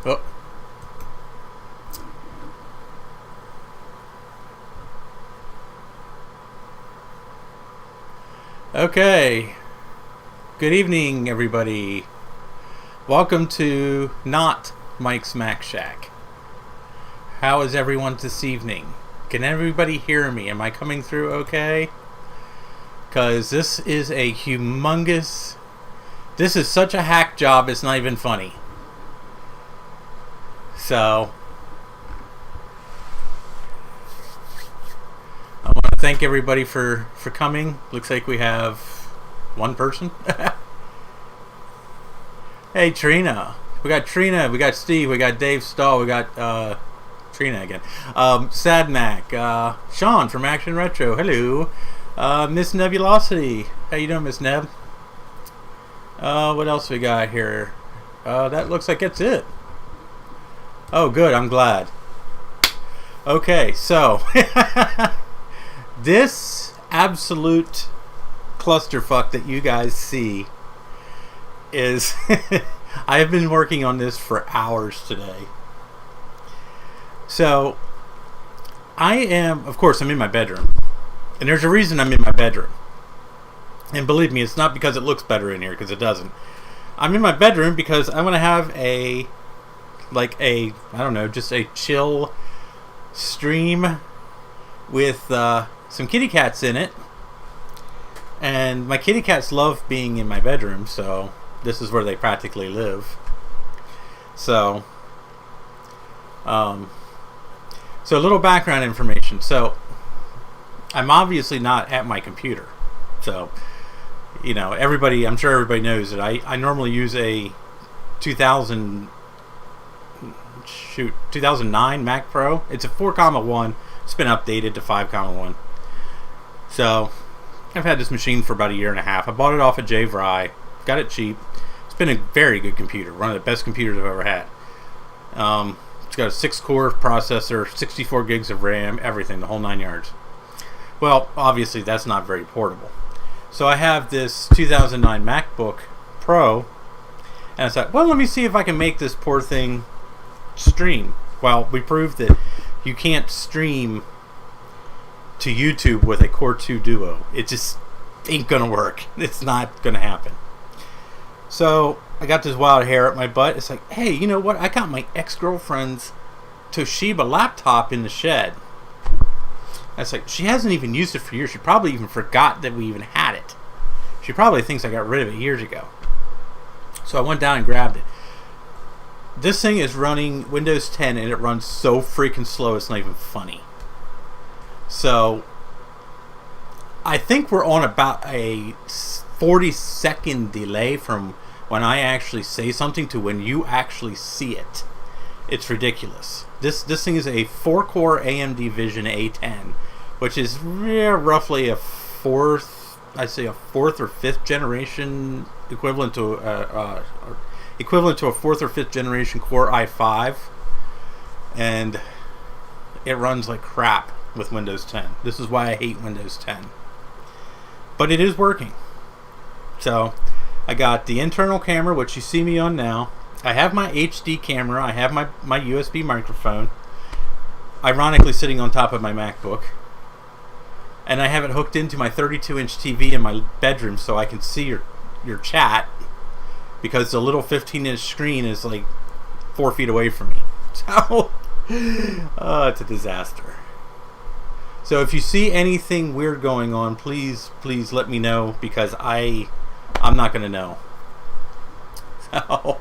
Oh. Okay. Good evening, everybody. Welcome to not Mike's Mac Shack. How is everyone this evening? Can everybody hear me? Am I coming through okay? Because this is a humongous... This is such a hack job, it's not even funny. So... I want to thank everybody for coming. Looks like we have one person. Hey, Trina. We got Trina, we got Steve, we got Dave Stahl, we got Trina again. Sadmac, Sean from Action Retro, hello. Miss Nebulosity, how you doing, Miss Neb? What else we got here? That looks like it's it. Oh, good, I'm glad. Okay, so this absolute clusterfuck that you guys see is I have been working on this for hours today. So I am, of course, I'm in my bedroom, and there's a reason I'm in my bedroom, and believe me, it's not because it looks better in here, because it doesn't. I'm in my bedroom because I want to have I don't know, just a chill stream with some kitty cats in it. And my kitty cats love being in my bedroom, so this is where they practically live. So, so a little background information. So, I'm obviously not at my computer. So, you know, I'm sure everybody knows that I normally use a 2009 Mac Pro. It's a 4,1. It's been updated to 5,1. So, I've had this machine for about a year and a half. I bought it off of Jay Vry. Got it cheap. It's been a very good computer. One of the best computers I've ever had. It's got a 6-core processor, 64 gigs of RAM, everything, the whole 9 yards. Well, obviously that's not very portable. So I have this 2009 MacBook Pro, and I thought, well, let me see if I can make this poor thing stream. Well, we proved that you can't stream to YouTube with a Core 2 Duo. It just ain't gonna work. It's not gonna happen. So I got this wild hair up my butt. It's like, hey, you know what? I got my ex-girlfriend's Toshiba laptop in the shed. That's like, she hasn't even used it for years. She probably even forgot that we even had it. She probably thinks I got rid of it years ago. So I went down and grabbed it. This thing is running Windows 10 and it runs so freaking slow it's not even funny. So I think we're on about a 40-second delay from when I actually say something to when you actually see it. It's ridiculous. This thing is a 4-core AMD Vision A10, which is roughly a fourth or fifth generation equivalent to a fourth or fifth generation Core i5, and it runs like crap with Windows 10. This is why I hate Windows 10. But it is working. So I got the internal camera, which you see me on now. I have my HD camera. I have my USB microphone, ironically sitting on top of my MacBook. And I have it hooked into my 32-inch TV in my bedroom so I can see your chat, because the little 15-inch screen is like 4 feet away from me. So it's a disaster. So if you see anything weird going on, please let me know, because I'm not going to know. So,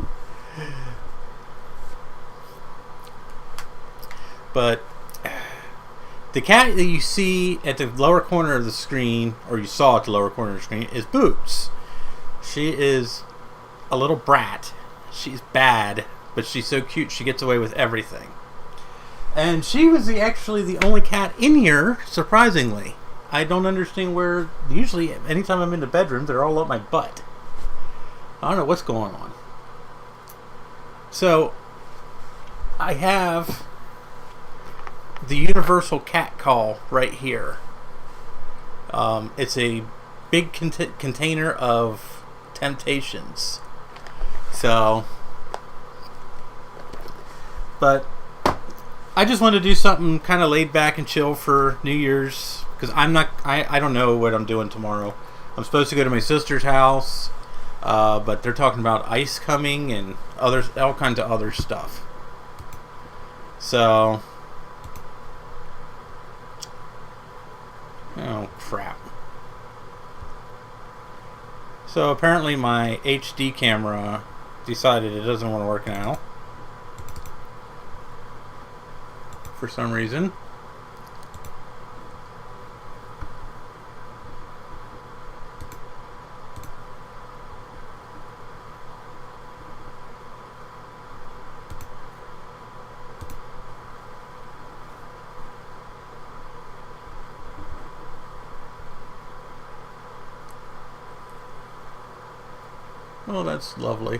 but the cat that you see at the lower corner of the screen, or you saw at the lower corner of the screen, is Boots. She is a little brat. She's bad, but she's so cute she gets away with everything. And she was actually the only cat in here, surprisingly. I don't understand where... Usually, anytime I'm in the bedroom, they're all up my butt. I don't know what's going on. So, I have the universal cat call right here. It's a big container of temptations. So, But I just want to do something kind of laid back and chill for New Year's, because I don't know what I'm doing tomorrow. I'm supposed to go to my sister's house, but they're talking about ice coming and all kinds of other stuff. So, oh crap. So apparently my HD camera decided it doesn't want to work now. For some reason. Oh, that's lovely.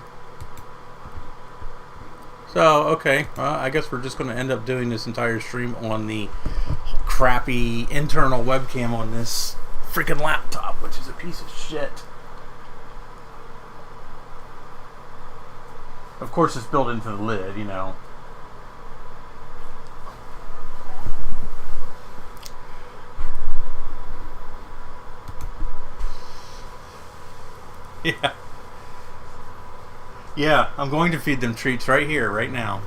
So, okay, I guess we're just going to end up doing this entire stream on the crappy internal webcam on this freaking laptop, which is a piece of shit. Of course, it's built into the lid, you know. Yeah. Yeah, I'm going to feed them treats right here, right now.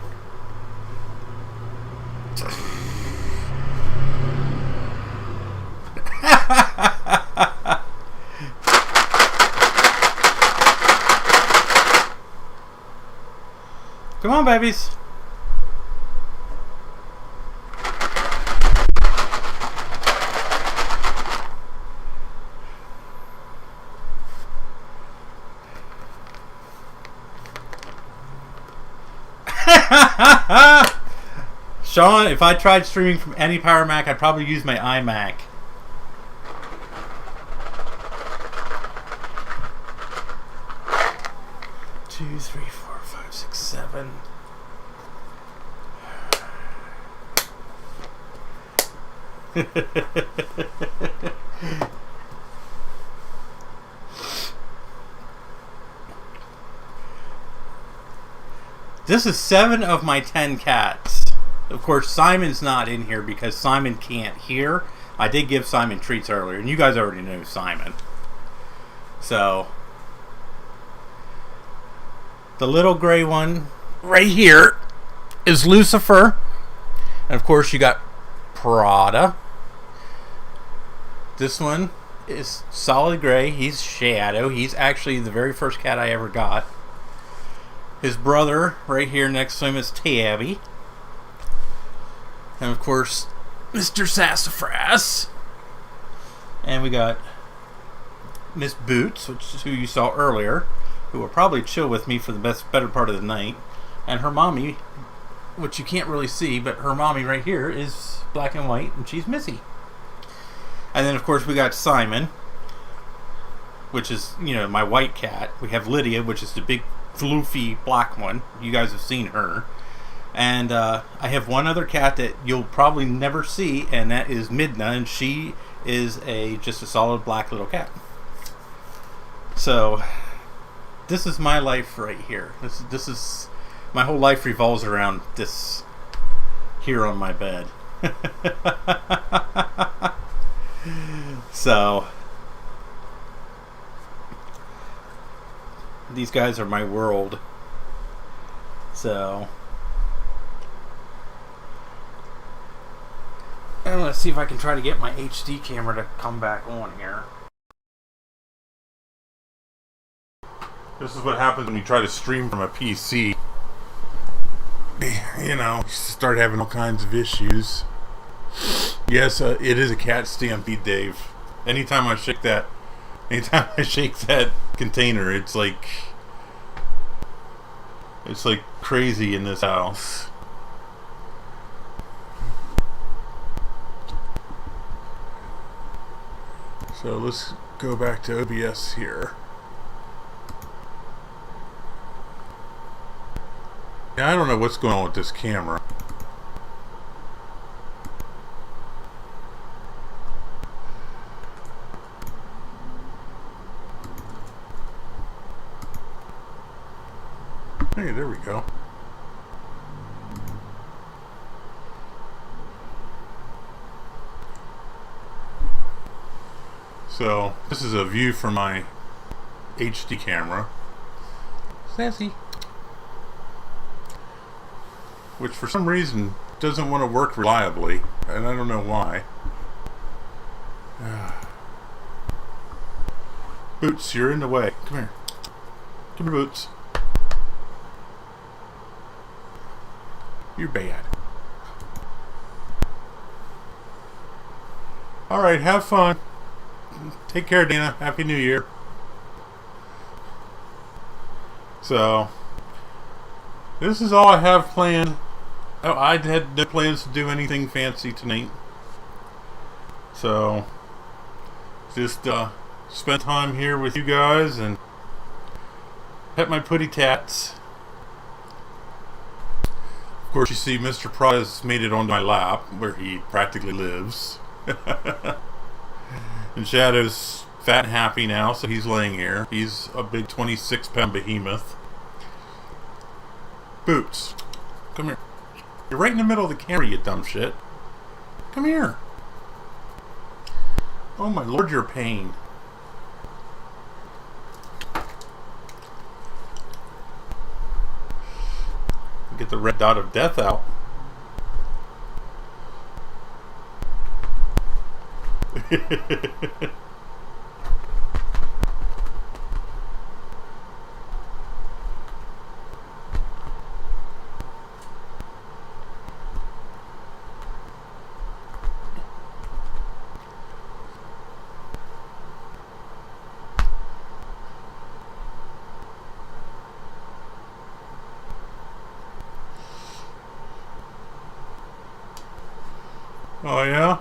Come on, babies. Sean, if I tried streaming from any Power Mac, I'd probably use my iMac. Two, three, four, five, six, seven. This is 7 of my 10 cats. Of course, Simon's not in here because Simon can't hear. I did give Simon treats earlier, and you guys already know Simon. So, the little gray one right here is Lucifer. And of course, you got Prada. This one is solid gray. He's Shadow. He's actually the very first cat I ever got. His brother right here next to him is Tabby. And of course, Mr. Sassafras. And we got Miss Boots, which is who you saw earlier, who will probably chill with me for the better part of the night. And her mommy, which you can't really see, but her mommy right here is black and white, and she's Missy. And then of course we got Simon, which is, you know, my white cat. We have Lydia, which is the big floofy black one. You guys have seen her. And I have one other cat that you'll probably never see, and that is Midna, and she is just a solid black little cat. So this is my life right here. This is my whole life revolves around this here on my bed. So these guys are my world. So and let's see if I can try to get my HD camera to come back on here. This is what happens when you try to stream from a PC. You know, you start having all kinds of issues. Yes, it is a cat stampede, Dave. Anytime I shake that container, it's like crazy in this house. So let's go back to OBS here. Yeah, I don't know what's going on with this camera. Hey, there we go. So, this is a view from my HD camera. Sassy. Which for some reason doesn't want to work reliably, and I don't know why. Boots, you're in the way. Come here. Come here, Boots. You're bad. Alright, have fun. Take care, Dana. Happy New Year. So, this is all I have planned. Oh, I had no plans to do anything fancy tonight. So, just spend time here with you guys and pet my putty tats. Of course, you see Mr. Prize made it onto my lap, where he practically lives. And Shadow's fat and happy now, so he's laying here. He's a big 26-pound behemoth. Boots, come here. You're right in the middle of the camera, you dumb shit. Come here. Oh my lord, you're a pain. Get the red dot of death out. Oh yeah?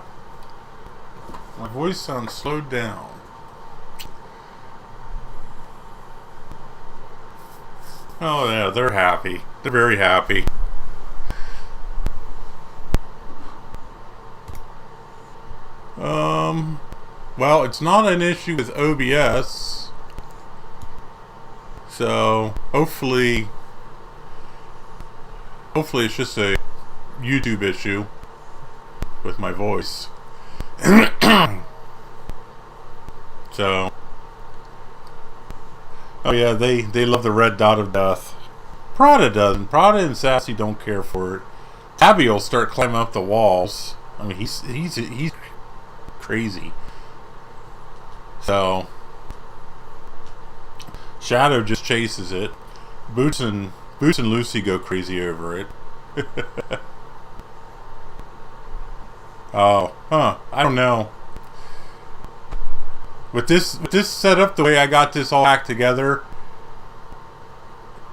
My voice sounds slowed down. Oh yeah, they're happy. They're very happy. Well, it's not an issue with OBS. So, hopefully it's just a YouTube issue with my voice. So, oh yeah, they love the red dot of death. Prada doesn't. Prada and Sassy don't care for it. Tabby will start climbing up the walls. I mean, he's crazy. So, Shadow just chases it. Boots and Lucy go crazy over it. Oh, I don't know. With this setup, the way I got this all back together,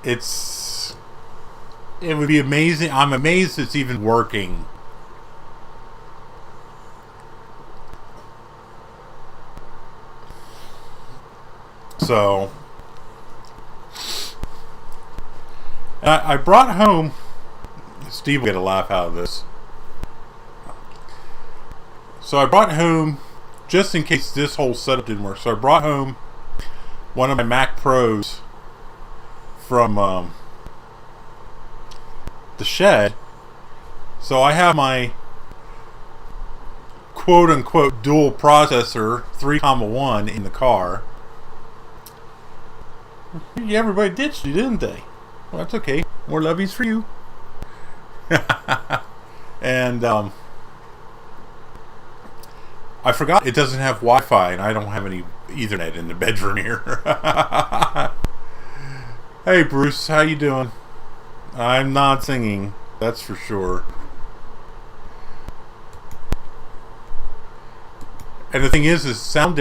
it would be amazing. I'm amazed it's even working. So, I brought home. Steve will get a laugh out of this. So I brought home, just in case this whole setup didn't work, so I brought home one of my Mac Pros from the shed. So I have my quote-unquote dual processor 3,1 in the car. Yeah, everybody ditched you, didn't they? Well, that's okay. More lovies for you. And I forgot it doesn't have Wi-Fi, and I don't have any Ethernet in the bedroom here. Hey Bruce, how you doing? I'm not singing, that's for sure. And the thing is the sound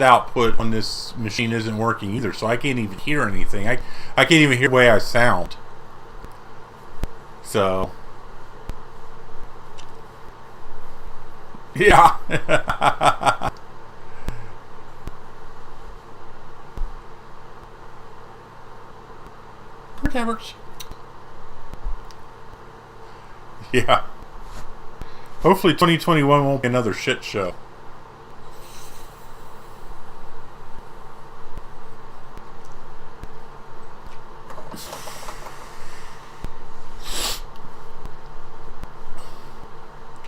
output on this machine isn't working either, so I can't even hear anything. I can't even hear the way I sound. So, yeah. Whatever. Yeah. Hopefully 2021 won't be another shit show.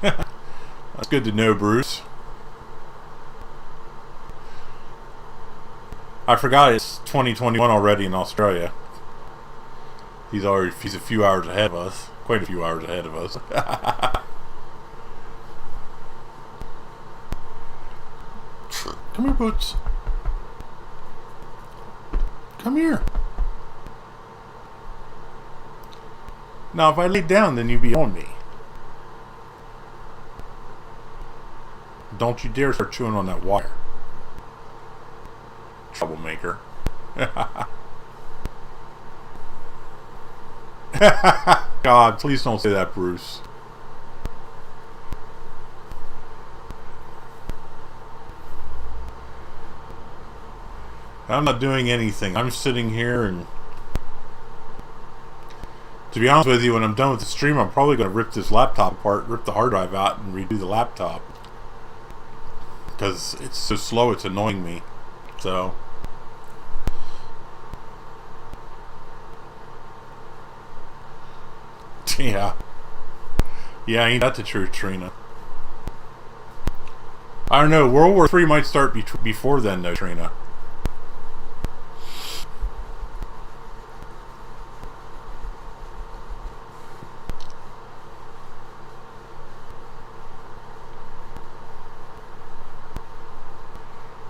That's good to know, Bruce. I forgot it's 2021 already in Australia. He's a few hours ahead of us. Quite a few hours ahead of us. Come here, Boots. Come here. Now, if I lay down, then you'd be on me. Don't you dare start chewing on that wire. Troublemaker. God, please don't say that, Bruce. I'm not doing anything. I'm sitting here, and to be honest with you, when I'm done with the stream, I'm probably going to rip this laptop apart, rip the hard drive out, and redo the laptop. Because it's so slow, it's annoying me. So... yeah. Yeah, ain't that the truth, Trina? I don't know, World War III might start before then, though, Trina.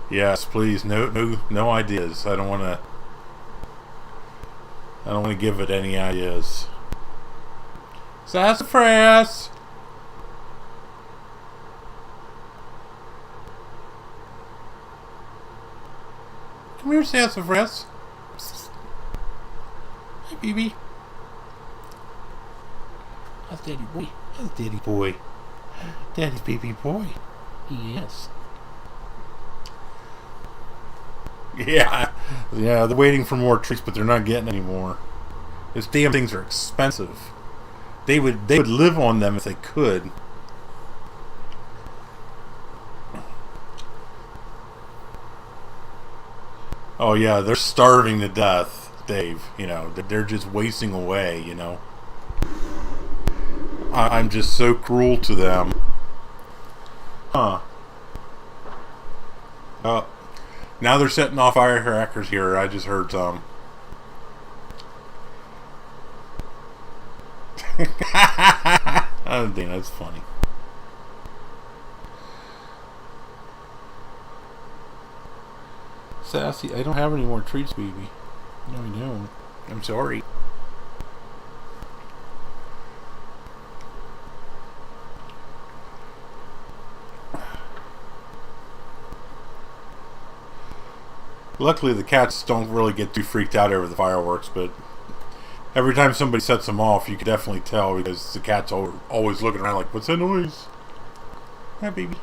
Yes, please. No ideas. I don't want to give it any ideas. Sassafras! Come here, Sassafras. Hi, baby. How's Daddy boy? How's Daddy boy? Daddy's baby boy. Yes. Yeah, they're waiting for more treats, but they're not getting any more. These damn things are expensive. They would live on them if they could. Oh yeah, they're starving to death, Dave. You know, they're just wasting away, you know. I'm just so cruel to them. Huh. Oh. Now they're setting off firecrackers here. I just heard some. Oh, Dana, that's funny. Sassy, I don't have any more treats, baby. No, I don't. I'm sorry. Luckily, the cats don't really get too freaked out over the fireworks, but every time somebody sets them off, you can definitely tell because the cats are always looking around like, what's that noise? Hi, baby.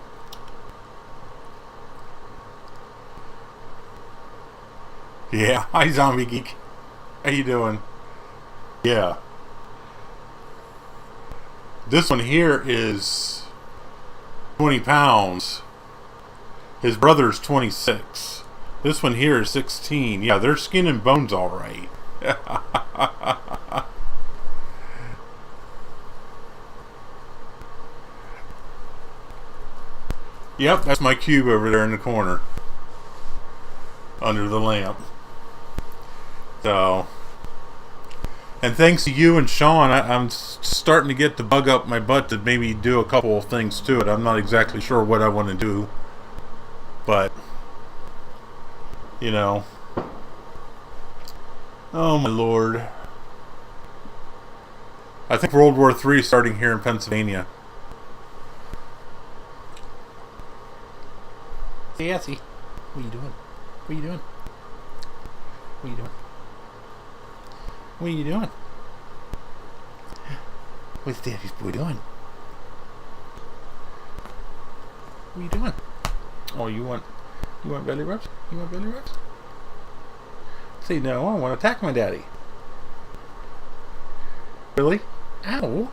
Yeah, hi, Zombie Geek. How you doing? Yeah. This one here is 20 pounds. His brother's 26. This one here is 16. Yeah, they're skin and bones all right. Yep, that's my cube over there in the corner. Under the lamp. So... and thanks to you and Sean, I'm starting to get the bug up my butt to maybe do a couple of things to it. I'm not exactly sure what I want to do. But... you know. Oh my lord. I think World War III is starting here in Pennsylvania. Sassy. What are you doing? What are you doing? What are you doing? What are you doing? What's Daddy's boy doing? What are you doing? Oh, you want belly rubs? You want belly rubs? Say no, I want to attack my daddy. Really? Ow.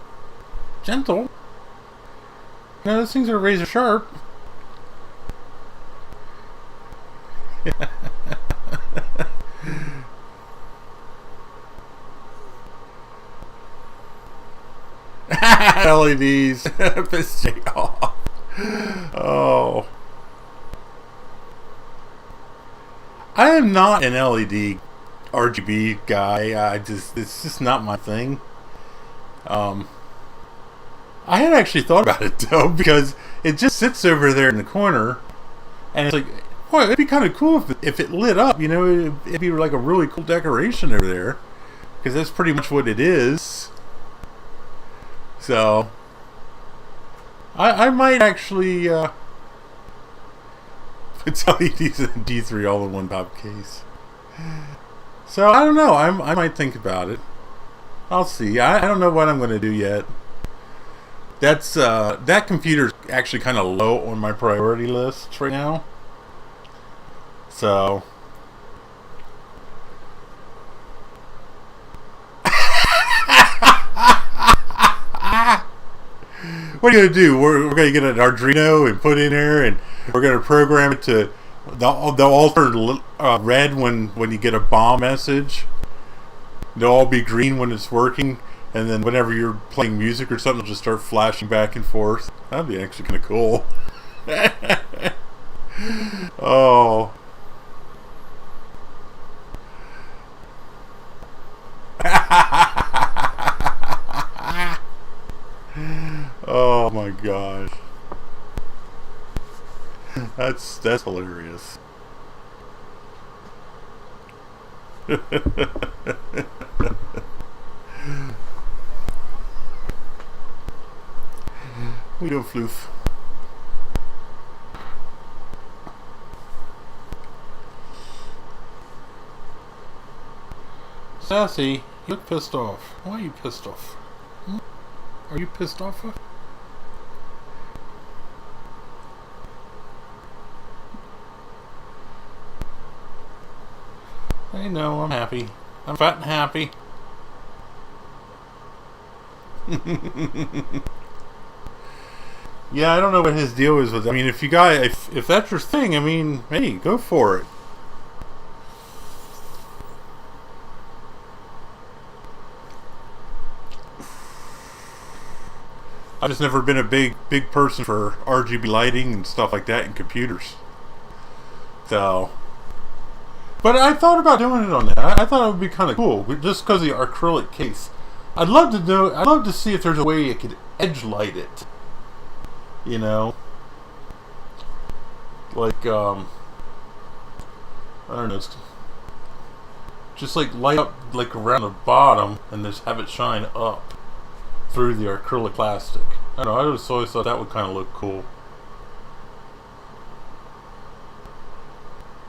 Gentle. No, those things are razor sharp. LEDs. Piss Jay off. Oh. I am not an LED RGB guy. It's just not my thing. I had actually thought about it though, because it just sits over there in the corner, and it's like, boy, it'd be kind of cool if it lit up. You know, it'd be like a really cool decoration over there, because that's pretty much what it is. So, I might actually put LEDs and D3 all in one top case. So I don't know. I might think about it. I'll see. I don't know what I'm going to do yet. That computer's actually kind of low on my priority list right now. So what are you going to do? We're going to get an Arduino and put in there, and we're going to program it to the alter red when you get a bomb message. They'll all be green when it's working, and then whenever you're playing music or something, it'll just start flashing back and forth. That'd be actually kind of cool. Oh. Oh my gosh. That's hilarious. We don't floof. Sassy, you look pissed off. Why are you pissed off? Hmm? Are you pissed off? I know, I'm happy. I'm fat and happy. Yeah, I don't know what his deal is with it. I mean, if that's your thing, I mean, hey, go for it. I've just never been a big person for RGB lighting and stuff like that in computers. So, but I thought about doing it on that. I thought it would be kind of cool, just because of the acrylic case. I'd love to see if there's a way it could edge light it. You know, like I don't know, just like light up like around the bottom and just have it shine up through the acrylic plastic. I don't know. I just always thought that would kind of look cool.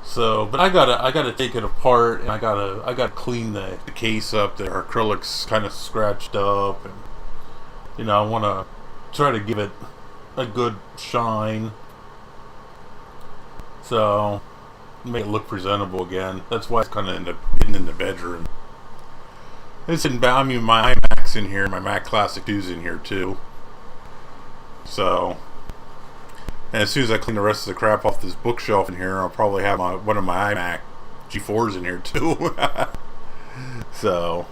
So, but I gotta take it apart, and I gotta clean the case up. The acrylic's kind of scratched up, and you know, I want to try to give it a good shine, so make it look presentable again. That's why it's kind of in the bedroom. It's in. I mean, my iMac's in here. My Mac Classic 2's in here too. So, and as soon as I clean the rest of the crap off this bookshelf in here, I'll probably have one of my iMac G4s in here too. So,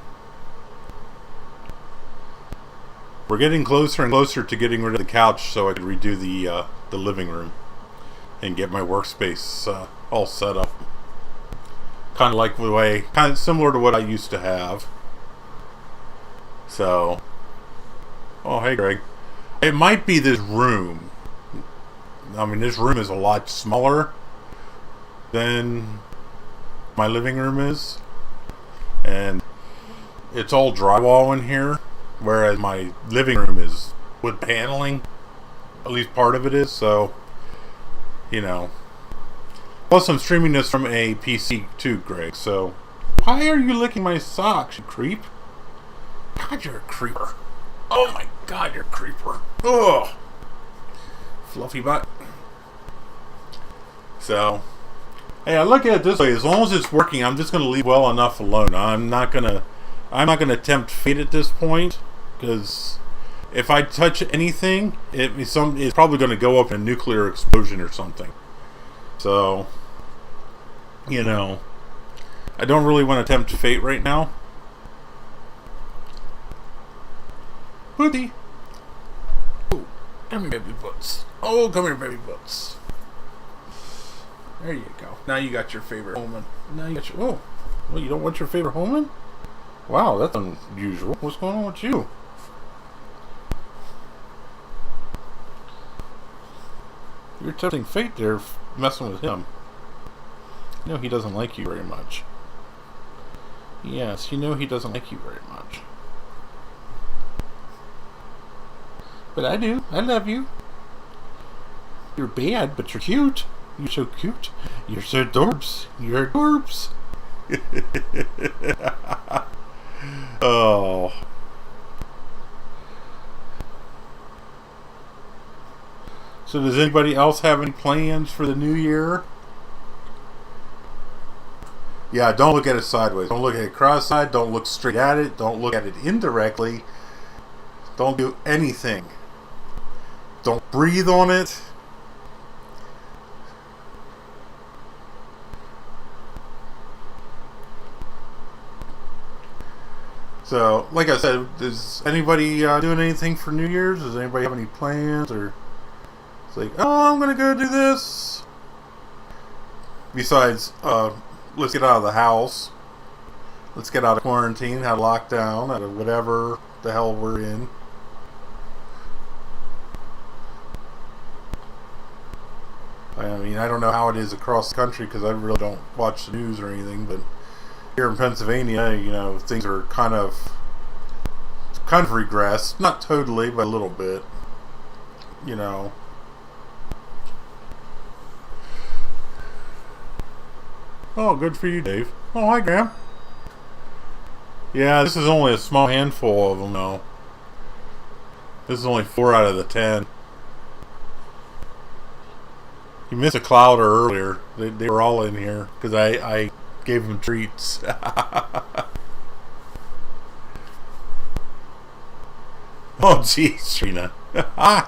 we're getting closer and closer to getting rid of the couch, so I could redo the living room and get my workspace all set up. Kind of similar to what I used to have. So, oh hey Greg, it might be this room. I mean, this room is a lot smaller than my living room is, and it's all drywall in here, whereas my living room is wood paneling. At least part of it is, so, you know. Plus, I'm streaming this from a PC too, Greg, so why are you licking my socks, you creep? God, you're a creeper. Oh my God, you're a creeper. Ugh. Fluffy butt. So, hey, I look at it this way: as long as it's working, I'm just gonna leave well enough alone. I'm not gonna tempt fate at this point, because if I touch anything, it's probably gonna go up in a nuclear explosion or something. So, you know, I don't really want to tempt fate right now. Hoodie. Oh, come here, baby butts. Oh, come here, baby butts. There you go. Now you got your favorite Holman. Now you got your... Oh, well, you don't want your favorite Holman? Wow, that's unusual. What's going on with you? You're tempting fate there, messing with him. You know he doesn't like you very much. Yes, you know he doesn't like you very much. But I do. I love you. You're bad, but you're cute. You're so cute. You're so adorbs. You're adorbs. Oh. So does anybody else have any plans for the new year? Yeah, don't look at it sideways. Don't look at it cross-eyed. Don't look straight at it. Don't look at it indirectly. Don't do anything. Don't breathe on it. So, like I said, is anybody doing anything for New Year's? Does anybody have any plans? Or it's like, oh, I'm going to go do this. Besides, let's get out of the house. Let's get out of quarantine, out of lockdown, out of whatever the hell we're in. I mean, I don't know how it is across the country because I really don't watch the news or anything, but here in Pennsylvania, you know, things are kind of regressed. Not totally, but a little bit. You know. Oh, good for you, Dave. Oh, hi, Graham. Yeah, this is only a small handful of them, though. This is only 4 out of the 10. You missed a clouder earlier. They were all in here because I gave them treats. Oh, jeez, Trina. I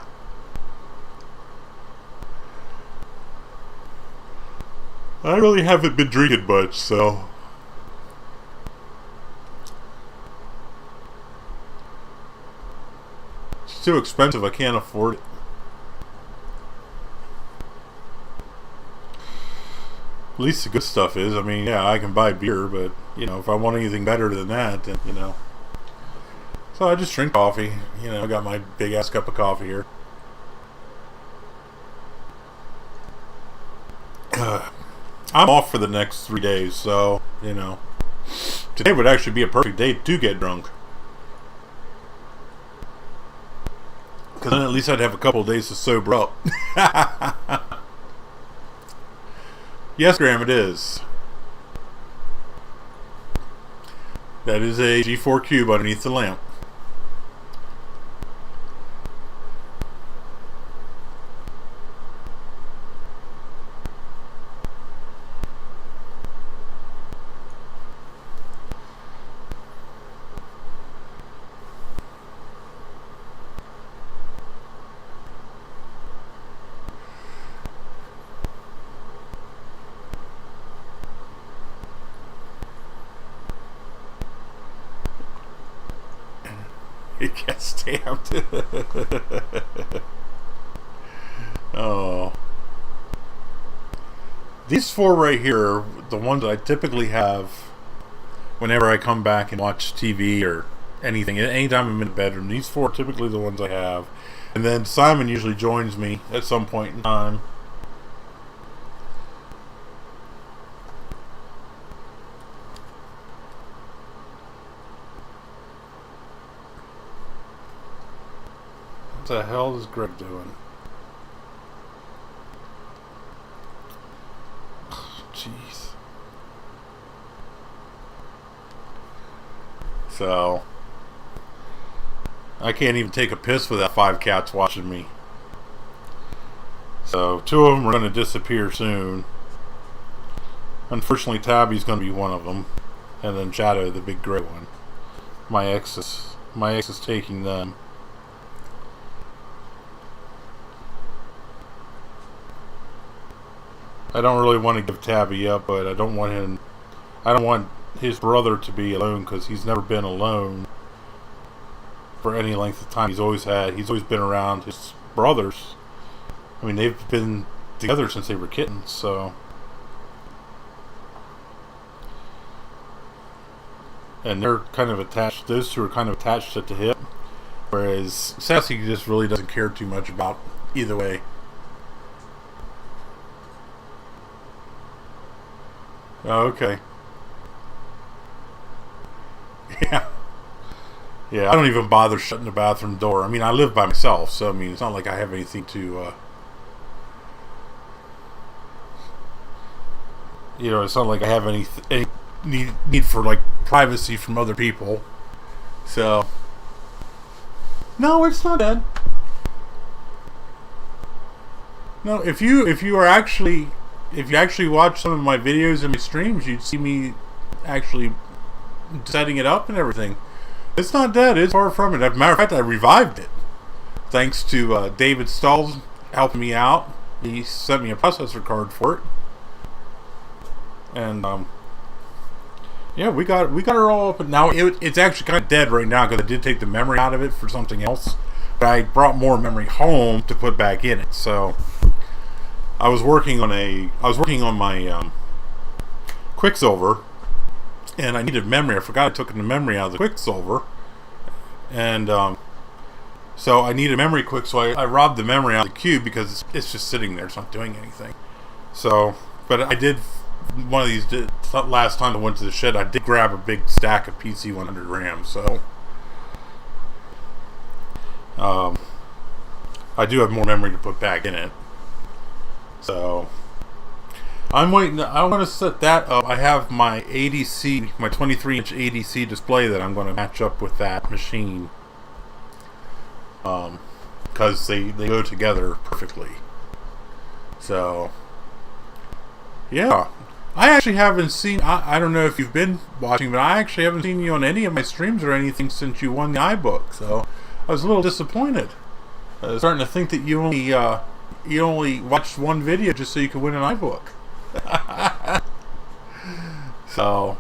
really haven't been drinking much, so. It's too expensive. I can't afford it. At least the good stuff is, I mean, yeah, I can buy beer, but, you know, if I want anything better than that, then, you know. So I just drink coffee. You know, I got my big-ass cup of coffee here. I'm off for the next 3 days, so, you know. Today would actually be a perfect day to get drunk. Because then at least I'd have a couple of days to sober up. Yes, Graham, it is. That is a G4 cube underneath the lamp. It gets stamped. Oh. These 4 right here are the ones I typically have whenever I come back and watch TV or anything. Anytime I'm in the bedroom, these 4 are typically the ones I have. And then Simon usually joins me at some point in time. What the hell is Greg doing? Jeez. So, I can't even take a piss without 5 cats watching me. So, 2 of them are going to disappear soon. Unfortunately, Tabby's going to be one of them. And then Shadow, the big gray one. My ex is taking them. I don't really want to give Tabby up, but I don't want his brother to be alone because he's never been alone for any length of time. He's always been around his brothers. I mean, they've been together since they were kittens, so and they're kind of attached. Those two are kind of attached at the hip, whereas Sassy just really doesn't care too much about either way. Okay. Yeah. Yeah, I don't even bother shutting the bathroom door. I mean, I live by myself, so I mean, it's not like I have anything to, it's not like I have any need for like privacy from other people. So, no, it's not dead. No, if you actually watch some of my videos and my streams, you'd see me actually setting it up and everything. It's not dead. It's far from it. As a matter of fact, I revived it. Thanks to David Stahls helping me out. He sent me a processor card for it. And, yeah, we got her all up. And now it's actually kind of dead right now because I did take the memory out of it for something else. But I brought more memory home to put back in it. So, I was working on my Quicksilver. And I needed memory. I forgot I took the memory out of the Quicksilver. And so I needed memory quick, so I robbed the memory out of the cube because it's just sitting there. It's not doing anything. So, but I did, one of these, last time I went to the shed, I did grab a big stack of PC 100 RAM. So, I do have more memory to put back in it. So, I'm waiting. I want to set that up. I have my ADC, my 23-inch ADC display that I'm going to match up with that machine. Because they go together perfectly. So, yeah. I actually haven't seen, I don't know if you've been watching, but I actually haven't seen you on any of my streams or anything since you won the iBook. So, I was a little disappointed. I was starting to think that you only watched one video just so you could win an iBook. So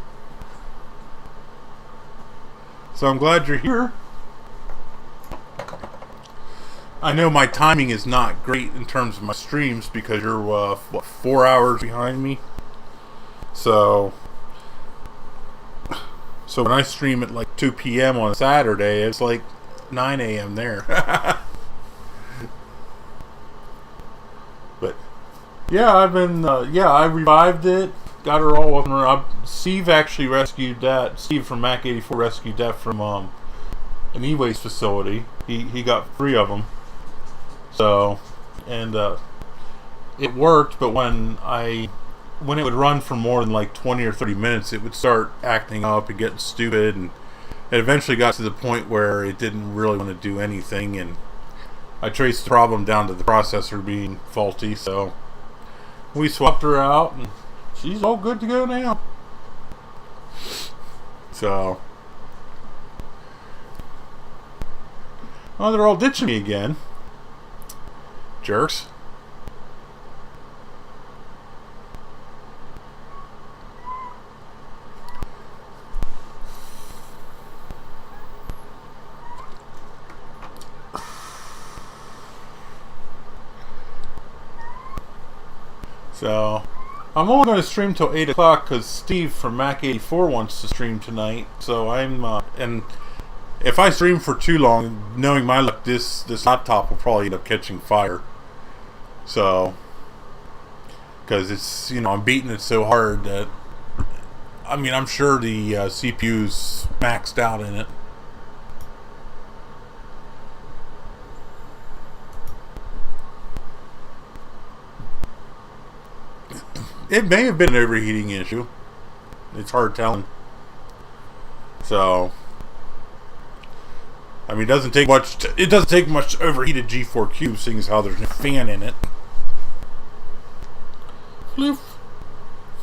I'm glad you're here. I know my timing is not great in terms of my streams because you're 4 hours behind me. So when I stream at like 2 p.m. on Saturday, it's like 9 a.m. there. But yeah, I've been, I revived it, got her all up and running. Steve actually rescued that. Steve from Mac 84 rescued that from an e-waste facility. He got 3 of them. So, and it worked, but when it would run for more than like 20 or 30 minutes, it would start acting up and getting stupid, and it eventually got to the point where it didn't really want to do anything, and I traced the problem down to the processor being faulty, so we swapped her out, and she's all good to go now. So, oh, they're all ditching me again. Jerks. So, I'm only going to stream till 8 o'clock because Steve from Mac 84 wants to stream tonight. So I'm, and if I stream for too long, knowing my luck, this laptop will probably end up catching fire. So, because it's, I'm beating it so hard that, I mean, I'm sure the CPU's maxed out in it. It may have been an overheating issue. It's hard telling. So, I mean, it doesn't take much. It doesn't take much overheated G4 cube, seeing as how there's no fan in it. Floof,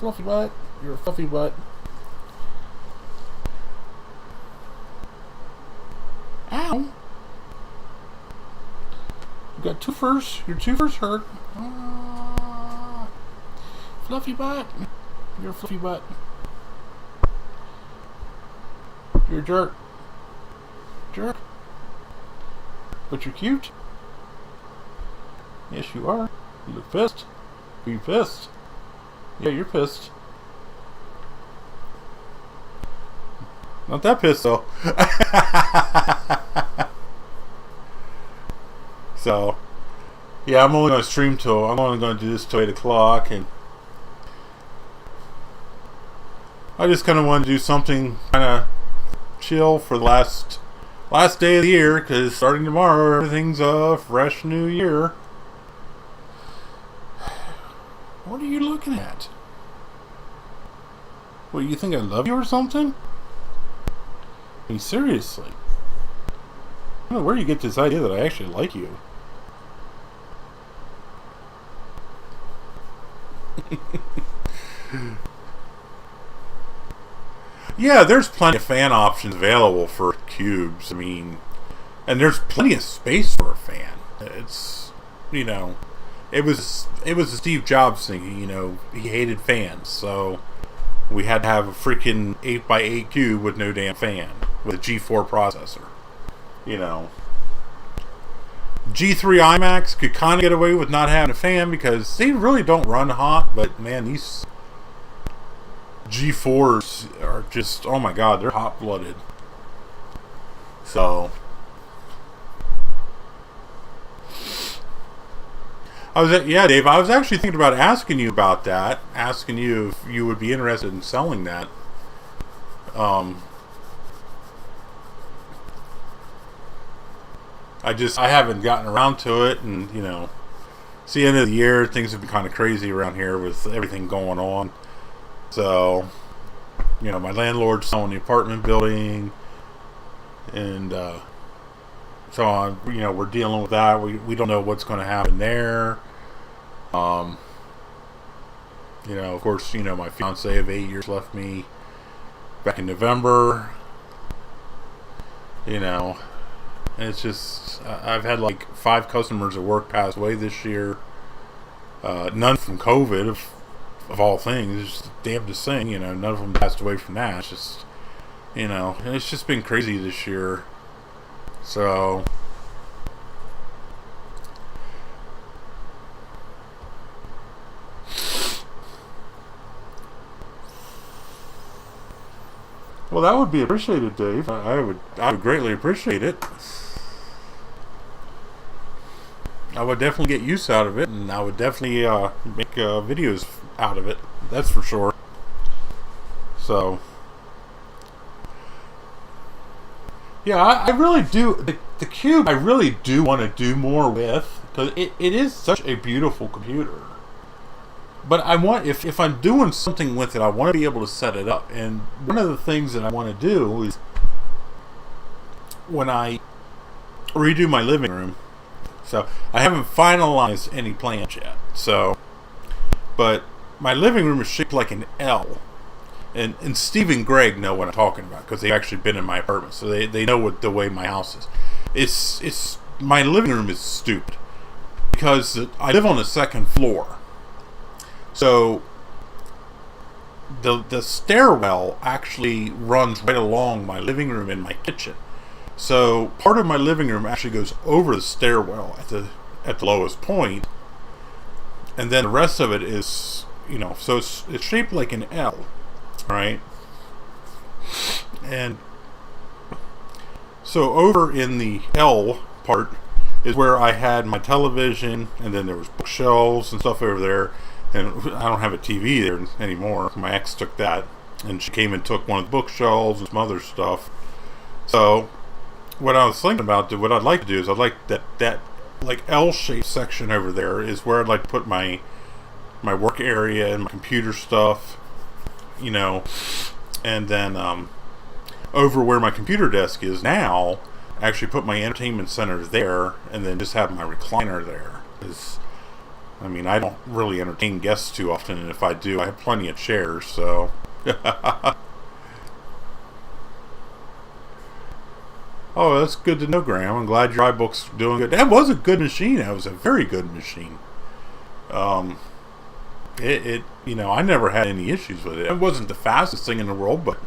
fluffy butt. You're a fluffy butt. Ow! You got 2 furs. Your 2 furs hurt. Fluffy butt. You're a fluffy butt. You're a jerk. Jerk. But you're cute. Yes, you are. You look pissed. Are you pissed? Yeah, you're pissed. Not that pissed though. So, yeah, I'm only going to do this till 8 o'clock, and I just kind of wanted to do something kind of chill for the last day of the year, because starting tomorrow, everything's a fresh new year. What are you looking at? What, you think I love you or something? I mean, seriously. I don't know where you get this idea that I actually like you. Yeah, there's plenty of fan options available for cubes. I mean, and there's plenty of space for a fan. It's, you know, it was a Steve Jobs thing. You know, he hated fans, so we had to have a freaking 8x8 cube with no damn fan, with a G4 processor. You know, G3 iMacs could kind of get away with not having a fan because they really don't run hot, but man, these G4s are just, oh my god, they're hot-blooded. So, Dave, I was actually thinking about asking you about that, asking you if you would be interested in selling that. I haven't gotten around to it, and, you know, it's the end of the year, things have been kind of crazy around here with everything going on. So, you know, my landlord's selling the apartment building, and so on. You know, we're dealing with that. We don't know what's going to happen there. You know, of course, you know, my fiance of 8 years left me back in November. You know, and it's just I've had like 5 customers at work pass away this year. None from COVID, of all things. It's just the damnedest thing, you know. None of them passed away from that. It's just, you know, and it's just been crazy this year. So, well, that would be appreciated, Dave. I would greatly appreciate it. I would definitely get use out of it, and I would definitely make videos out of it. That's for sure. So, yeah, I really do. The Cube, I really do want to do more with, because it is such a beautiful computer. But I want, if I'm doing something with it, I want to be able to set it up. And one of the things that I want to do is, when I redo my living room, so I haven't finalized any plans yet. So, but my living room is shaped like an L. And Steve and Greg know what I'm talking about, because they've actually been in my apartment, so they know the way my house is. It's my living room is stupid, because I live on the second floor. So the stairwell actually runs right along my living room and my kitchen. So part of my living room actually goes over the stairwell at the lowest point, and then the rest of it is, you know, so it's shaped like an L, right? And so over in the L part is where I had my television, and then there was bookshelves and stuff over there. And I don't have a TV there anymore. My ex took that, and she came and took one of the bookshelves and some other stuff. So what I was thinking about, what I'd like to do is I'd like that like L-shaped section over there is where I'd like to put my work area and my computer stuff, you know, and then over where my computer desk is now, actually put my entertainment center there, and then just have my recliner there. Because, I mean, I don't really entertain guests too often, and if I do, I have plenty of chairs, so. Oh, that's good to know, Graham. I'm glad your iBook's doing good. That was a good machine. That was a very good machine. You know, I never had any issues with it. It wasn't the fastest thing in the world, but,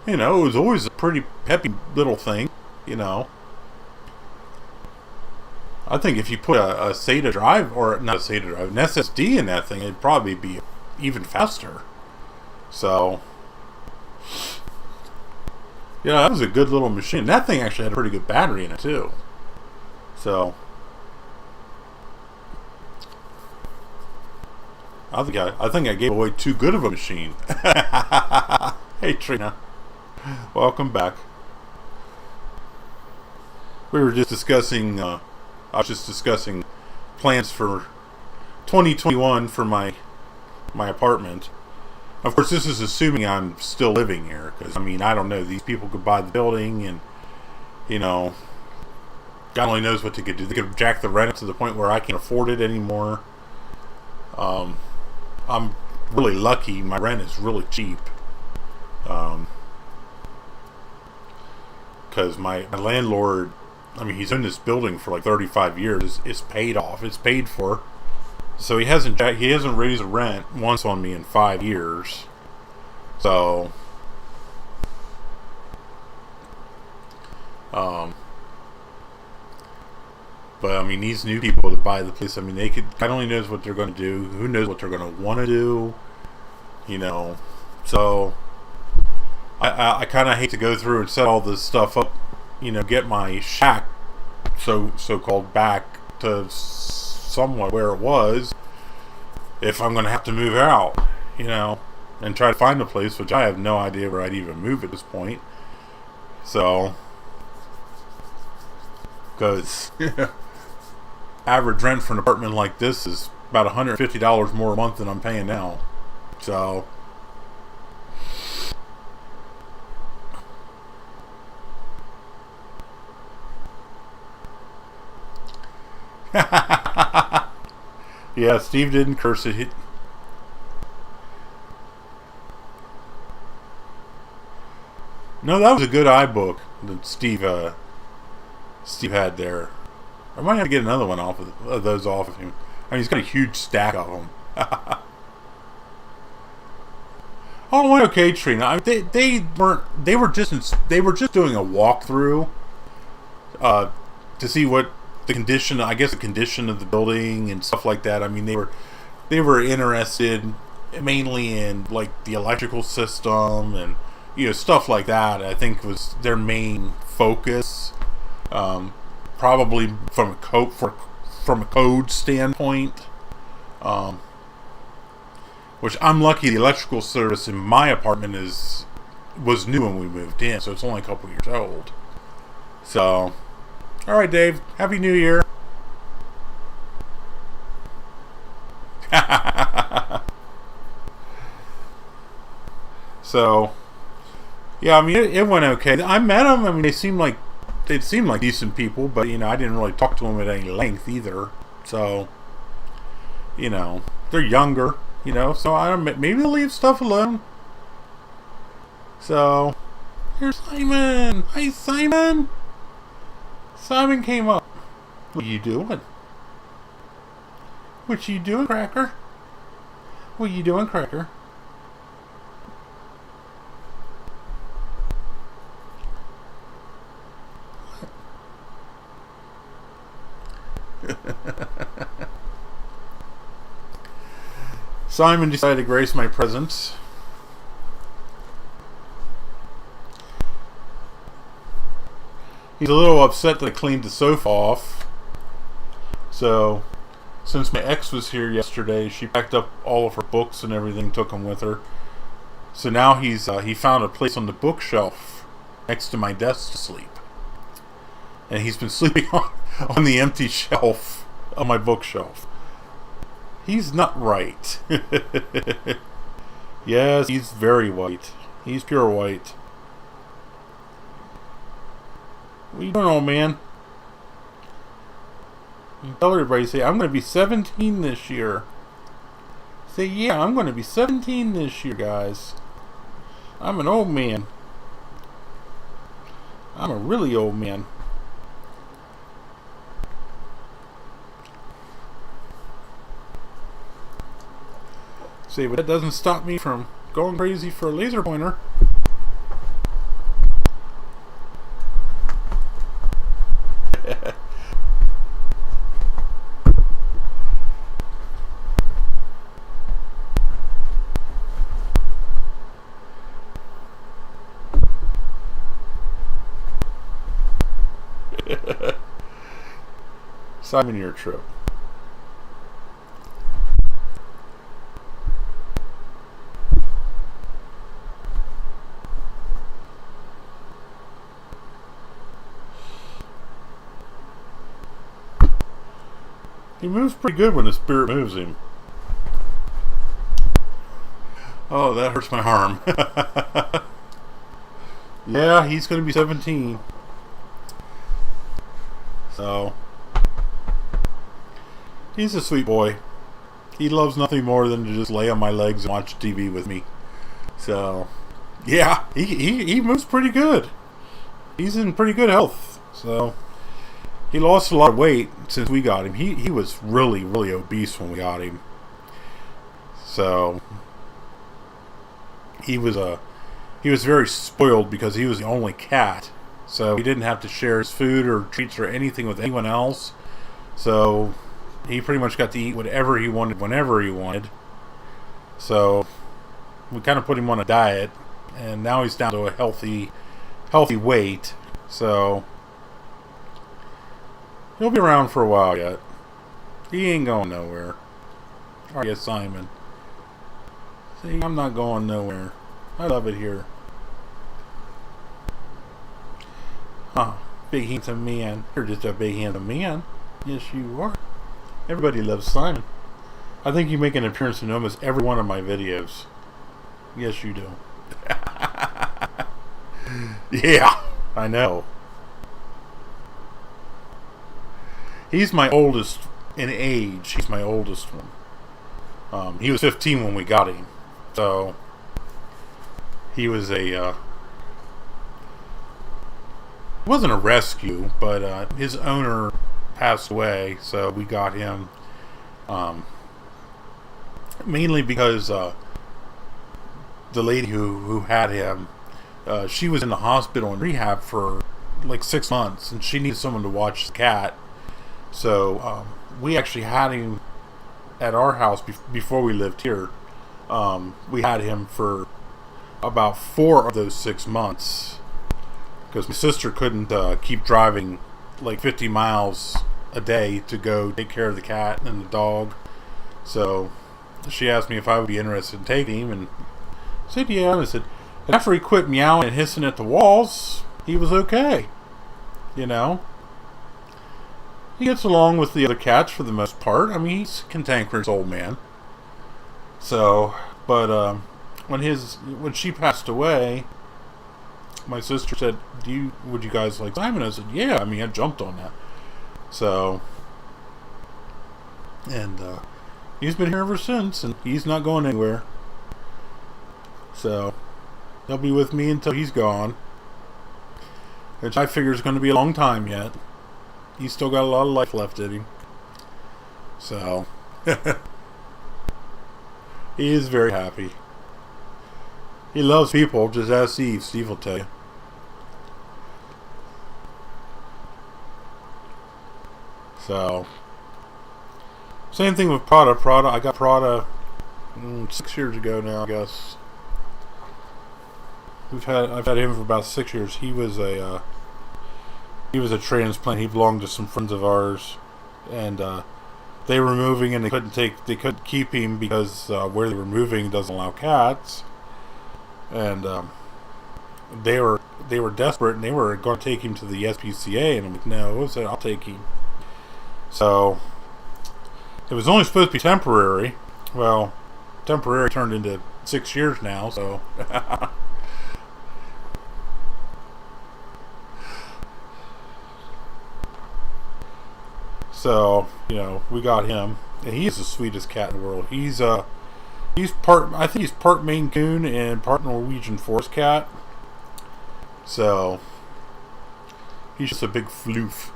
you know, it was always a pretty peppy little thing, you know. I think if you put a SATA drive, or not a SATA drive, an SSD in that thing, it'd probably be even faster. So, Yeah, that was a good little machine. That thing actually had a pretty good battery in it too. So I think I gave away too good of a machine. Hey Trina, welcome back. We were just discussing. I was just discussing plans for 2021 for my apartment. Of course, this is assuming I'm still living here, because I mean, I don't know. These people could buy the building, and God only knows what they could do. They could jack the rent to the point where I can't afford it anymore. I'm really lucky. My rent is really cheap. Because my landlord, I mean, he's in this building for like 35 years. It's paid off. It's paid for. So he hasn't raised the rent once on me in 5 years. So, but I mean, these new people that buy the place, I mean, God only knows what they're going to do. Who knows what they're going to want to do? So I kind of hate to go through and set all this stuff up. Get my shack so called back to somewhat where it was, if I'm going to have to move out, and try to find a place, which I have no idea where I'd even move at this point. So, because average rent for an apartment like this is about $150 more a month than I'm paying now. So, yeah, Steve didn't curse it. No, that was a good iBook that Steve had there. I might have to get another one of those off of him. I mean, he's got a huge stack of them. Oh, okay, Trina. They were just doing a walkthrough to see what the condition of the building and stuff like that. I mean, they were interested mainly in like the electrical system and stuff like that. I think was their main focus, probably from a code standpoint. Which I'm lucky. The electrical service in my apartment was new when we moved in, so it's only a couple years old. So, all right, Dave. Happy New Year. So, yeah, I mean, it went okay. I met them. I mean, they seemed like decent people, but I didn't really talk to them at any length either. So, they're younger. So I don't. Maybe they'll leave stuff alone. So, here's Simon. Hi, Simon. Simon came up. What are you doing? What you doing, Cracker? What you doing, Cracker? Simon decided to grace my presence. He's a little upset that I cleaned the sofa off. So, since my ex was here yesterday, she packed up all of her books and everything, took them with her. So now he found a place on the bookshelf next to my desk to sleep. And he's been sleeping on the empty shelf on my bookshelf. He's not right. Yes, he's very white. He's pure white. What are you doing, old man? You tell everybody, say, I'm going to be 17 this year. Say, yeah, I'm going to be 17 this year, guys. I'm an old man. I'm a really old man. See, but that doesn't stop me from going crazy for a laser pointer. Simon, your trip. He moves pretty good when the spirit moves him. Oh, that hurts my arm. Yeah, he's going to be 17. So, he's a sweet boy. He loves nothing more than to just lay on my legs and watch TV with me. So, yeah, he moves pretty good. He's in pretty good health. So, he lost a lot of weight since we got him. He was really, really obese when we got him. So, he was very spoiled because he was the only cat. So he didn't have to share his food or treats or anything with anyone else. So he pretty much got to eat whatever he wanted whenever he wanted. So we kind of put him on a diet, and now he's down to a healthy weight. So he'll be around for a while yet. He ain't going nowhere. Alright, yes, Simon. See, I'm not going nowhere. I love it here. Huh. Big handsome man. You're just a big handsome man. Yes, you are. Everybody loves Simon. I think you make an appearance in almost every one of my videos. Yes, you do. Yeah, I know. He's my oldest in age. He's my oldest one. He was 15 when we got him. So, he was it wasn't a rescue, but his owner passed away, so we got him mainly because the lady who had him, she was in the hospital and rehab for like 6 months, and she needed someone to watch the cat. So we actually had him at our house before we lived here. We had him for about 4 of those 6 months because my sister couldn't keep driving like 50 miles a day to go take care of the cat and the dog. So she asked me if I would be interested in taking him, and I said yeah. And I said, and after he quit meowing and hissing at the walls, he was okay. You know, he gets along with the other cats for the most part. I mean, he's a cantankerous old man. So, but when she passed away, my sister said, would you guys like Simon? I said, yeah. I mean, I jumped on that. So, and he's been here ever since, and he's not going anywhere. So, he'll be with me until he's gone, which I figure is going to be a long time yet. He's still got a lot of life left in him. So, he is very happy. He loves people. Just ask Steve. Steve will tell you. So, same thing with Prada. I got Prada 6 years ago now, I guess. I've had him for about 6 years. He was a transplant. He belonged to some friends of ours, and they were moving, and they couldn't keep him because where they were moving doesn't allow cats. And they were desperate, and they were going to take him to the SPCA, and I'm like, no, I said, I'll take him. So it was only supposed to be temporary. Well, temporary turned into 6 years now, so so, you know, we got him, and he's the sweetest cat in the world. I think he's part Maine Coon and part Norwegian Forest Cat. So he's just a big floof.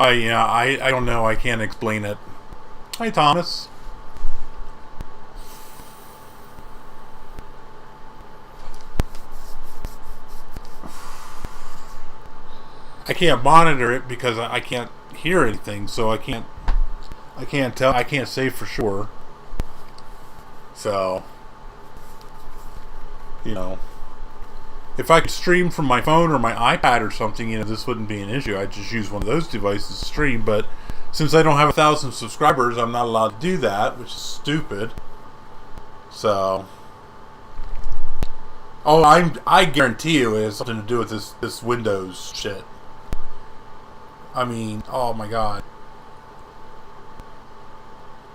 I don't know. I can't explain it. Hi, Thomas. I can't monitor it because I can't hear anything, so I can't tell. I can't say for sure. So, you know, if I could stream from my phone or my iPad or something, this wouldn't be an issue. I'd just use one of those devices to stream. But since I don't have 1,000 subscribers, I'm not allowed to do that, which is stupid. So, I guarantee you it has something to do with this Windows shit. I mean, oh my god.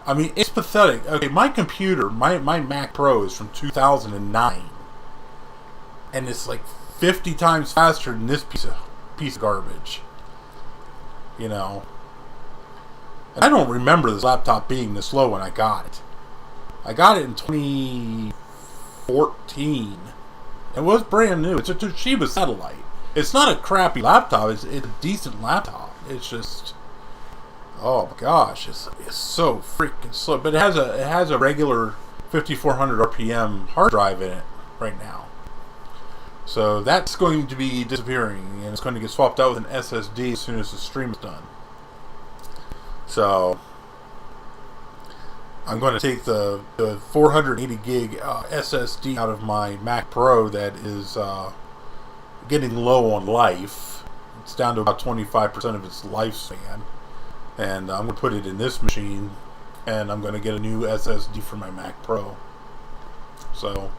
I mean, it's pathetic. Okay, my computer, my Mac Pro is from 2009. And it's like 50 times faster than this piece of garbage. And I don't remember this laptop being this slow when I got it. I got it in 2014. It was brand new. It's a Toshiba Satellite. It's not a crappy laptop. It's a decent laptop. It's just, oh my gosh, it's so freaking slow. But it has a regular 5400 RPM hard drive in it right now. So that's going to be disappearing, and it's going to get swapped out with an SSD as soon as the stream is done. So I'm going to take the 480 gig SSD out of my Mac Pro that is getting low on life. It's down to about 25% of its lifespan. And I'm going to put it in this machine, and I'm going to get a new SSD for my Mac Pro. So,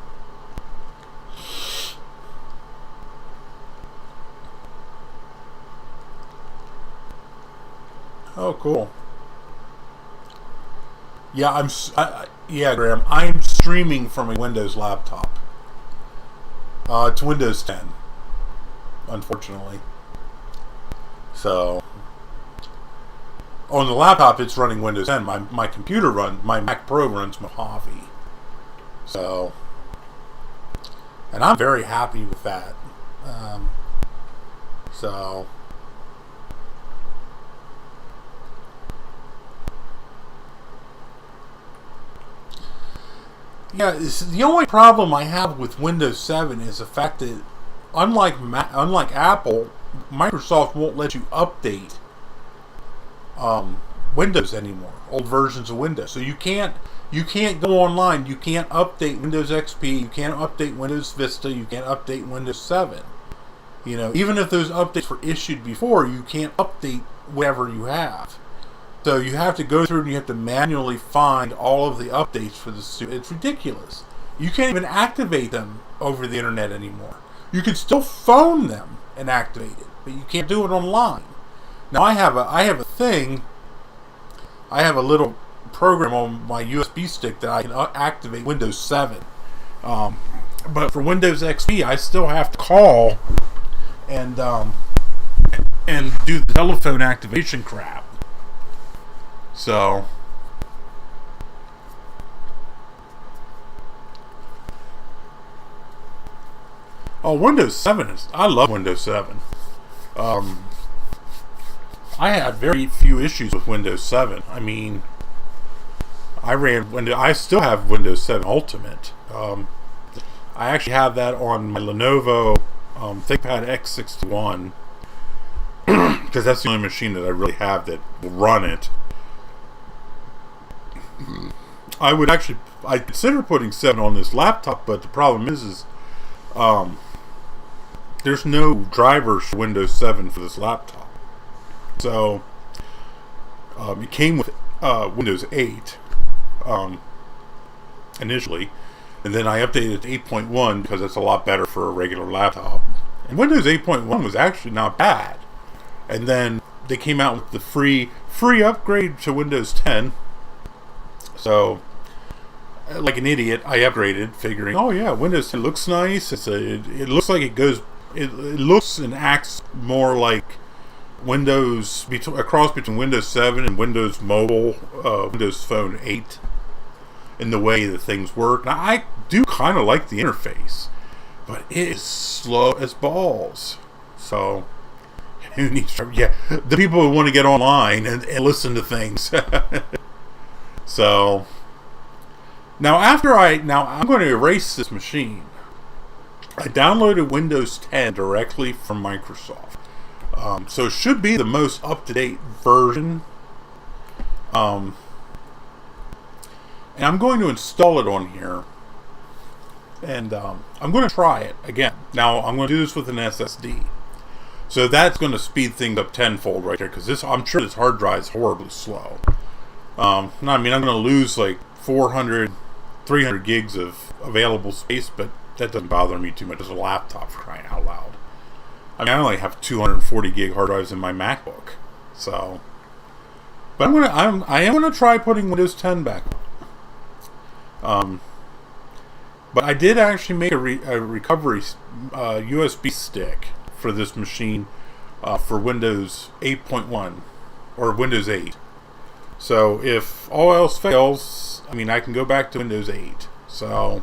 oh, cool. Yeah, yeah, Graham. I'm streaming from a Windows laptop. It's Windows 10, unfortunately. So, on the laptop, it's running Windows 10. My Mac Pro runs Mojave. So, and I'm very happy with that. So. Yeah, the only problem I have with Windows 7 is the fact that, unlike Apple, Microsoft won't let you update Windows anymore, old versions of Windows. So you can't go online. You can't update Windows XP. You can't update Windows Vista. You can't update Windows 7. Even if those updates were issued before, you can't update whatever you have. So you have to go through and you have to manually find all of the updates for this. It's ridiculous. You can't even activate them over the internet anymore. You can still phone them and activate it, but you can't do it online. Now I have a thing. I have a little program on my USB stick that I can activate Windows 7. But for Windows XP, I still have to call and do the telephone activation crap. So, Windows 7 I love Windows 7. I had very few issues with Windows 7. I mean, I still have Windows 7 Ultimate. I actually have that on my Lenovo ThinkPad X61 because that's the only machine that I really have that will run it. I consider putting 7 on this laptop, but the problem is there's no drivers for Windows 7 for this laptop. So it came with Windows 8 initially, and then I updated it to 8.1 because it's a lot better for a regular laptop. And Windows 8.1 was actually not bad. And then they came out with the free upgrade to Windows 10. So, like an idiot, I upgraded, figuring, oh yeah, Windows 10 looks nice. It looks like it looks and acts more like Windows, a cross between Windows 7 and Windows Mobile, Windows Phone 8, in the way that things work. Now, I do kind of like the interface, but it is slow as balls. So, the people who want to get online and listen to things. So, now I'm going to erase this machine. I downloaded Windows 10 directly from Microsoft. So it should be the most up-to-date version. And I'm going to install it on here. And I'm going to try it again. Now, I'm going to do this with an SSD. So that's going to speed things up tenfold right there, because I'm sure this hard drive is horribly slow. No, I mean, I'm going to lose like 400, 300 gigs of available space, but that doesn't bother me too much as a laptop, for crying out loud. I mean, I only have 240 gig hard drives in my MacBook, so. But I am gonna try putting Windows 10 back on. But I did actually make a recovery USB stick for this machine for Windows 8.1 or Windows 8. So if all else fails, I mean, I can go back to Windows 8. So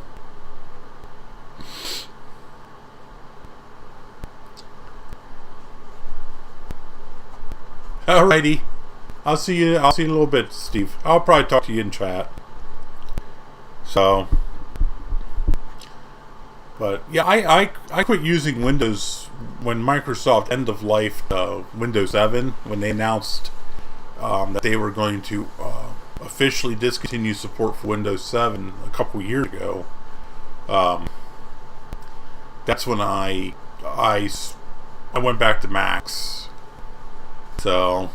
alrighty, I'll see you in a little bit, Steve. I'll probably talk to you in chat. So, but yeah, I quit using Windows when Microsoft end of life Windows 7, when they announced that they were going to officially discontinue support for Windows 7 a couple years ago. That's when I went back to Macs. So,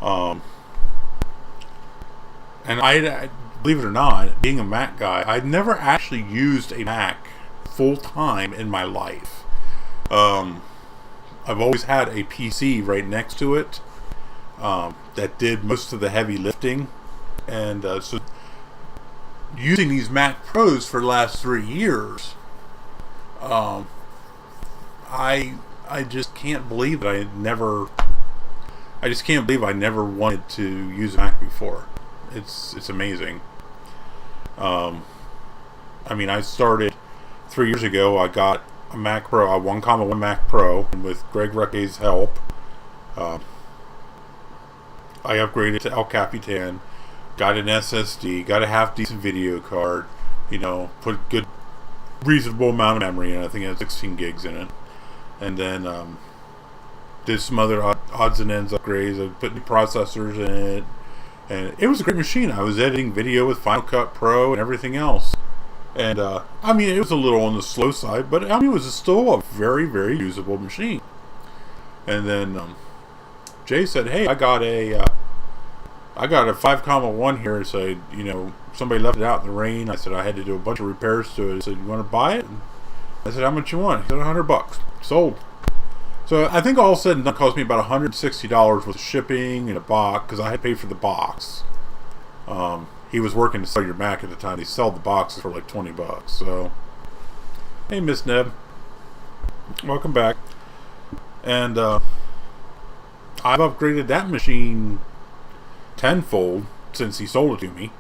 and I believe it or not, being a Mac guy, I'd never actually used a Mac full time in my life. I've always had a PC right next to it that did most of the heavy lifting, and so using these Mac Pros for the last 3 years, I just can't believe that I just can't believe I never wanted to use a Mac before. It's amazing. I mean, I started 3 years ago. I got a Mac Pro, a 1,1 Mac Pro, and with Greg Recke's help, I upgraded to El Capitan, got an SSD, got a half decent video card, put a good, reasonable amount of memory in. I think it had 16 gigs in it. And then did some other odds and ends upgrades. I put new processors in it, and it was a great machine. I was editing video with Final Cut Pro and everything else. And I mean, it was a little on the slow side, but I mean, it was still a very, very usable machine. And then Jay said, "Hey, I got a 5,1 here." So somebody left it out in the rain. I said I had to do a bunch of repairs to it. He said, "You want to buy it?" And I said, "How much you want?" He said, $100. Sold. So I think all said and done, it cost me about $160 with shipping and a box, because I had paid for the box. He was working to sell your Mac at the time. They sell the boxes for like $20. So, hey, Miss Neb, welcome back. And I've upgraded that machine tenfold since he sold it to me.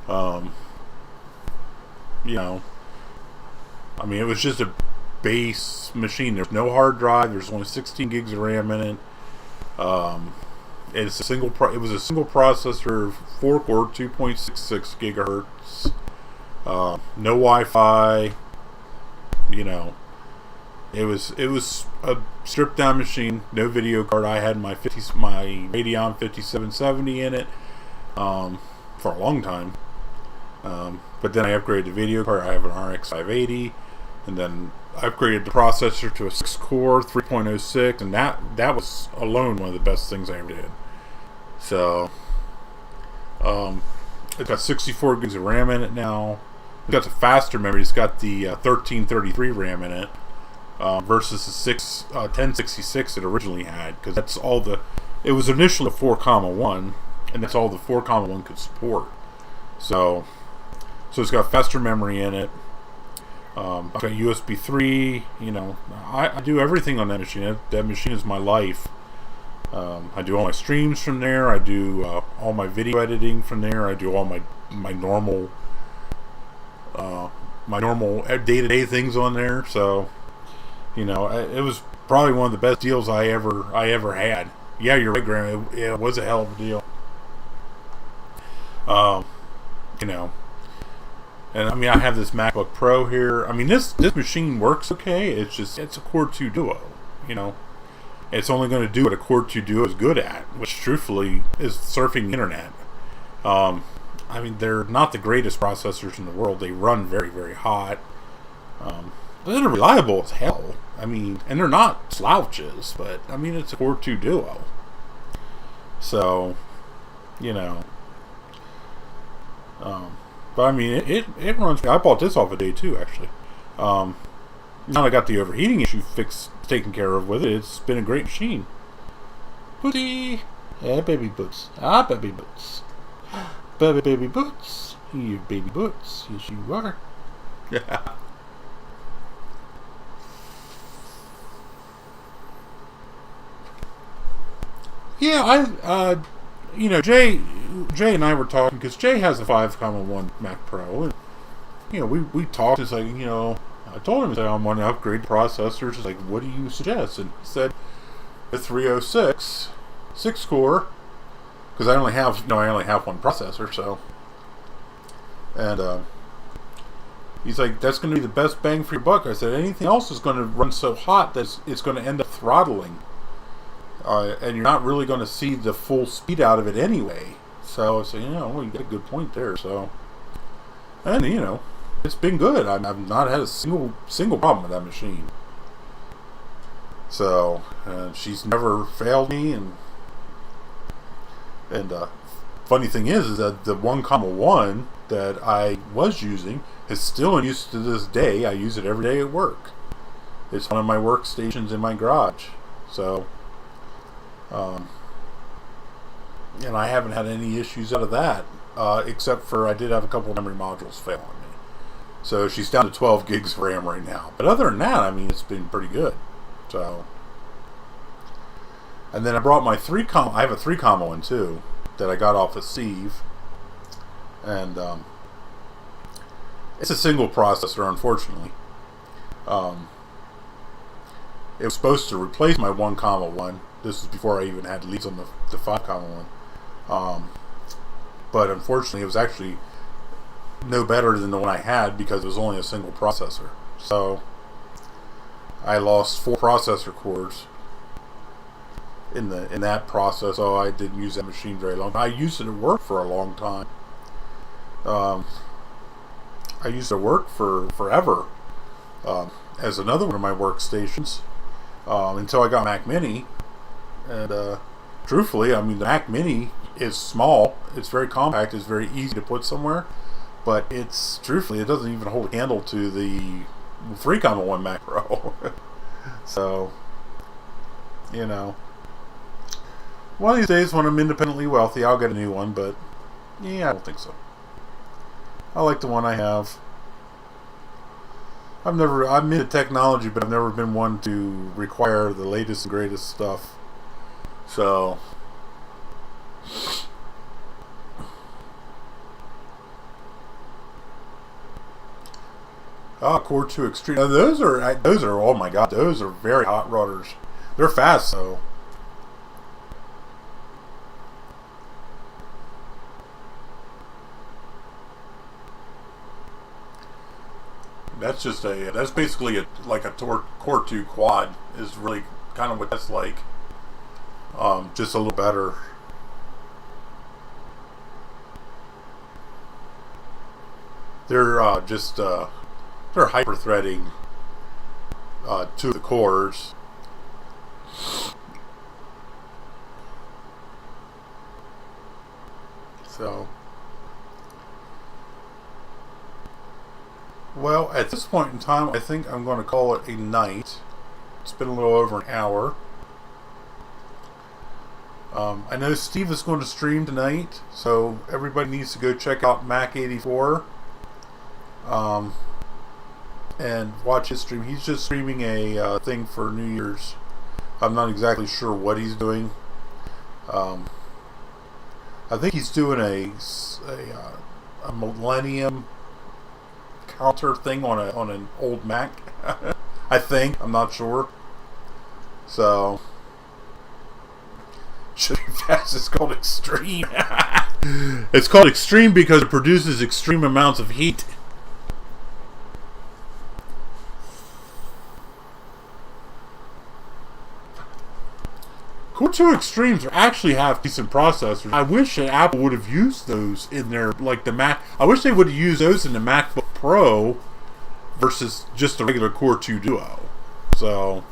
I mean, it was just a base machine. There's no hard drive. There's only 16 gigs of RAM in it. It was a single processor, 4-core, 2.66 gigahertz. No Wi-Fi. It was a stripped down machine. No video card. I had my Radeon 5770 in it for a long time. But then I upgraded the video card. I have an RX 580. And then I upgraded the processor to a 6-core, 3.06, and that was alone one of the best things I ever did. So, it's got 64 gigs of RAM in it now. It's got the faster memory. It's got the 1333 RAM in it versus the 1066 it originally had, because that's all it was initially a 4,1, and that's all the 4,1 could support. So it's got faster memory in it. I've got USB 3, I do everything on that machine. That machine is my life. I do all my streams from there. I do all my video editing from there. I do all my normal day-to-day things on there. So, it was probably one of the best deals I ever had. Yeah, you're right, Graham. It was a hell of a deal. And I mean, I have this MacBook Pro here. I mean, this machine works okay. It's a Core 2 Duo. It's only going to do what a Core 2 Duo is good at, which truthfully is surfing the internet. I mean, they're not the greatest processors in the world. They run very, very hot. But they're reliable as hell. I mean, and they're not slouches, but I mean, it's a Core 2 Duo. So, you know. But I mean, it runs. I bought this off a day too, actually. Now I got the overheating issue taken care of with it. It's been a great machine. Booty, yeah, baby boots, baby boots, baby boots, you baby boots, yes you are. Yeah. Yeah, you know, Jay and I were talking because Jay has a 5.1 Mac Pro, and you know, we talked. It's like, you know, I told him that I want to upgrade the processors. It's like, what do you suggest? And he said the 306 6-core, because I only have one processor, so. And he's like, that's going to be the best bang for your buck. I said, anything else is going to run so hot that it's going to end up throttling. And you're not really going to see the full speed out of it anyway. So I said, you know, well, you got a good point there. So, and you know, it's been good. I've not had a single problem with that machine. So, she's never failed me. And funny thing is that the 1.1 that I was using is still in use to this day. I use it every day at work. It's one of my workstations in my garage. So. And I haven't had any issues out of that, except for I did have a couple of memory modules fail on me. So she's down to 12 gigs of RAM right now. But other than that, I mean, it's been pretty good. So, and then I brought my I have a 3.1 too that I got off of Steve, and it's a single processor, unfortunately. It was supposed to replace my 1.1. This is before I even had leads on the 5.1. But unfortunately, it was actually no better than the one I had because it was only a single processor. So I lost 4 processor cores in that process. Oh, I didn't use that machine very long. I used it at work for a long time. I used it at work for forever as another one of my workstations until I got Mac Mini. And truthfully, I mean, the Mac Mini is small. It's very compact. It's very easy to put somewhere. But truthfully, it doesn't even hold a candle to the 3.1 Mac Pro. So, you know, one of these days when I'm independently wealthy, I'll get a new one. But yeah, I don't think so. I like the one I have. I'm into technology, but I've never been one to require the latest and greatest stuff. So, Core 2 Extreme. Now, those are, oh my god, those are very hot rodders. They're fast, so. That's basically like a Core 2 quad is really kind of what that's like. Just a little better. They're they're hyper threading 2 of the cores. So, well, at this point in time, I think I'm going to call it a night. It's been a little over an hour. I know Steve is going to stream tonight, so everybody needs to go check out Mac84 and watch his stream. He's just streaming a thing for New Year's. I'm not exactly sure what he's doing. I think he's doing a Millennium counter thing on an old Mac. I think. I'm not sure. So. Should be fast. It's called Extreme. It's called Extreme because it produces extreme amounts of heat. Core 2 Extremes actually have decent processors. I wish that Apple would have used those in their, like the Mac. I wish they would have used those in the MacBook Pro versus just the regular Core 2 Duo. So,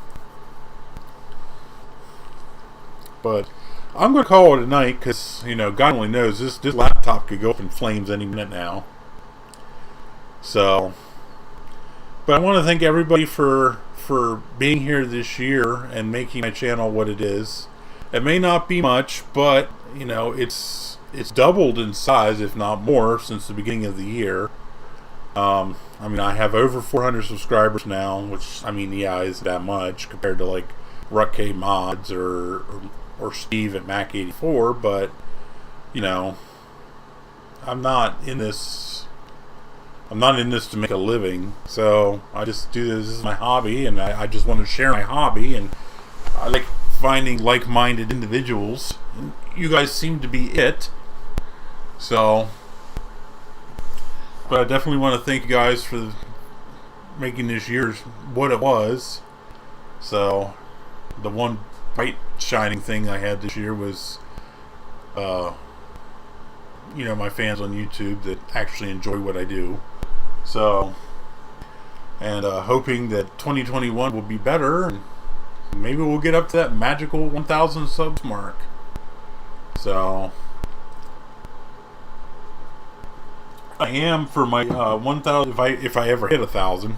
but I'm going to call it a night because, you know, God only knows this laptop could go up in flames any minute now. So, but I want to thank everybody for being here this year and making my channel what it is. It may not be much, but you know, it's doubled in size, if not more, since the beginning of the year. I mean, I have over 400 subscribers now, which, I mean, yeah, is that much compared to like Ruck Mods or Steve at Mac 84, but you know, I'm not in this to make a living, so I just do this as my hobby, and I just want to share my hobby, and I like finding like-minded individuals, and you guys seem to be it. So, but I definitely want to thank you guys for making this year what it was. So, the one bright shining thing I had this year was you know, my fans on YouTube that actually enjoy what I do. So, and hoping that 2021 will be better, and maybe we'll get up to that magical 1,000 subs mark. So, I am for my 1,000. If I ever hit 1,000,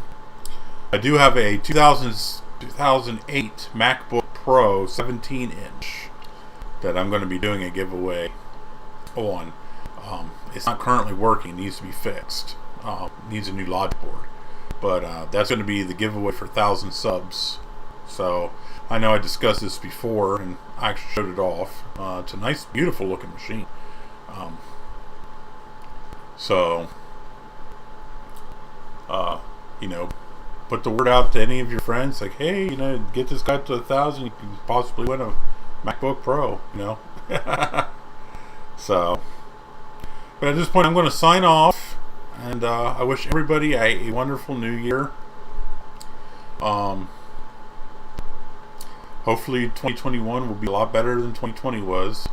I do have a 2008 MacBook Pro 17-inch that I'm going to be doing a giveaway on. It's not currently working; it needs to be fixed. Needs a new logic board, but that's going to be the giveaway for 1,000 subs. So I know I discussed this before, and I actually showed it off. It's a nice, beautiful looking machine. So you know, put the word out to any of your friends, like, hey, you know, get this guy to 1,000, you can possibly win a MacBook Pro. You know, so. But at this point, I'm going to sign off, and I wish everybody a wonderful new year. Hopefully 2021 will be a lot better than 2020 was.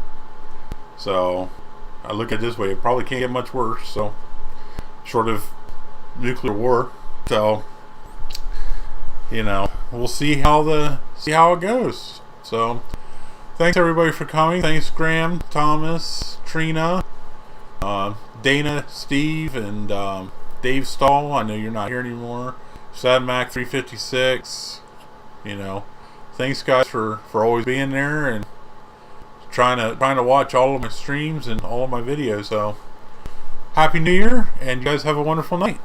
So, I look at it this way, it probably can't get much worse, so, short of nuclear war. So, you know, we'll see how it goes. So, thanks everybody for coming. Thanks Graham, Thomas, Trina, Dana, Steve, and Dave Stahl. I know you're not here anymore. SadMac 356. You know, thanks guys for always being there and trying to watch all of my streams and all of my videos. So, Happy New Year, and you guys have a wonderful night.